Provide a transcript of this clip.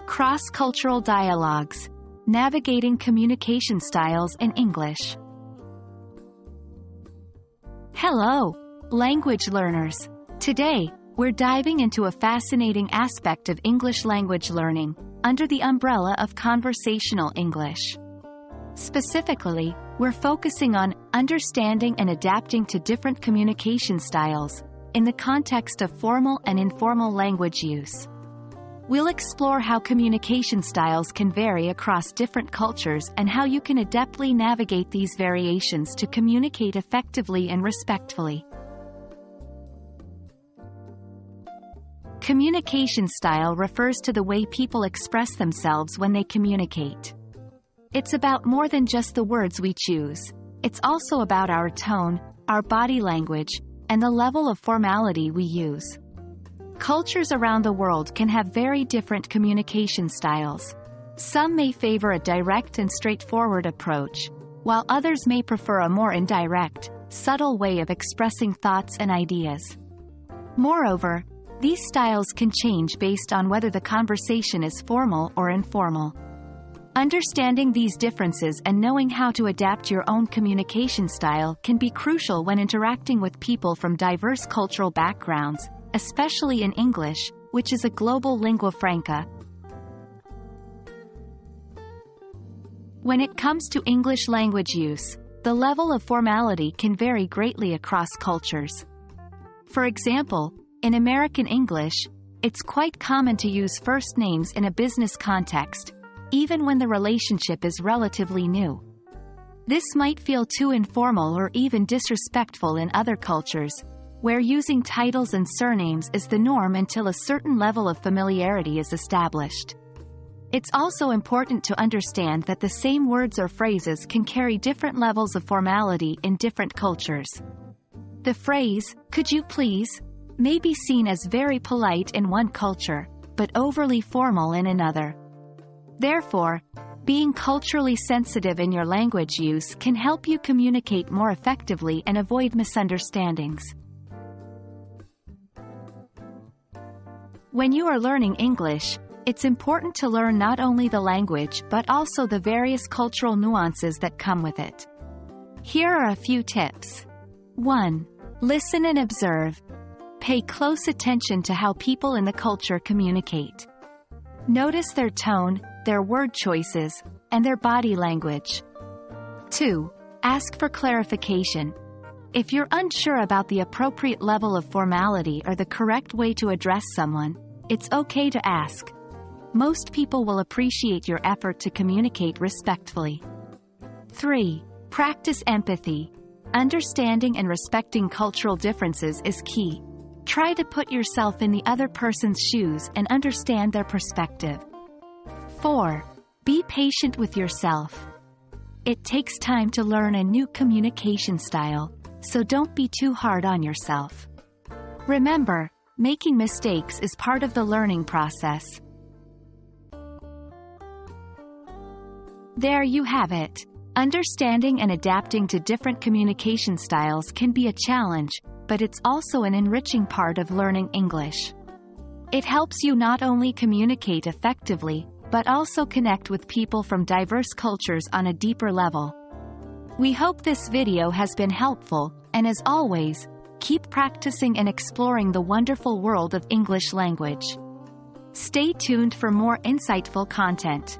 Cross-cultural dialogues. Navigating communication styles in English. Hello, language learners. Today, we're diving into a fascinating aspect of English language learning, under the umbrella of conversational English. Specifically, we're focusing on understanding and adapting to different communication styles, in the context of formal and informal language use. We'll explore how communication styles can vary across different cultures and how you can adeptly navigate these variations to communicate effectively and respectfully. Communication style refers to the way people express themselves when they communicate. It's about more than just the words we choose. It's also about our tone, our body language, and the level of formality we use. Cultures around the world can have very different communication styles. Some may favor a direct and straightforward approach, while others may prefer a more indirect, subtle way of expressing thoughts and ideas. Moreover, these styles can change based on whether the conversation is formal or informal. Understanding these differences and knowing how to adapt your own communication style can be crucial when interacting with people from diverse cultural backgrounds, especially in English, which is a global lingua franca. When it comes to English language use, the level of formality can vary greatly across cultures. For example, in American English, it's quite common to use first names in a business context, even when the relationship is relatively new. This might feel too informal or even disrespectful in other cultures, where using titles and surnames is the norm until a certain level of familiarity is established. It's also important to understand that the same words or phrases can carry different levels of formality in different cultures. The phrase, "Could you please?" may be seen as very polite in one culture, but overly formal in another. Therefore, being culturally sensitive in your language use can help you communicate more effectively and avoid misunderstandings. When you are learning English, it's important to learn not only the language but also the various cultural nuances that come with it. Here are a few tips. 1. Listen and observe. Pay close attention to how people in the culture communicate. Notice their tone, their word choices, and their body language. 2. Ask for clarification. If you're unsure about the appropriate level of formality or the correct way to address someone, it's okay to ask. Most people will appreciate your effort to communicate respectfully. 3. Practice empathy. Understanding and respecting cultural differences is key. Try to put yourself in the other person's shoes and understand their perspective. 4. Be patient with yourself. It takes time to learn a new communication style, so don't be too hard on yourself. Remember, making mistakes is part of the learning process. There you have it. Understanding and adapting to different communication styles can be a challenge, but it's also an enriching part of learning English. It helps you not only communicate effectively, but also connect with people from diverse cultures on a deeper level. We hope this video has been helpful, and as always, keep practicing and exploring the wonderful world of English language. Stay tuned for more insightful content.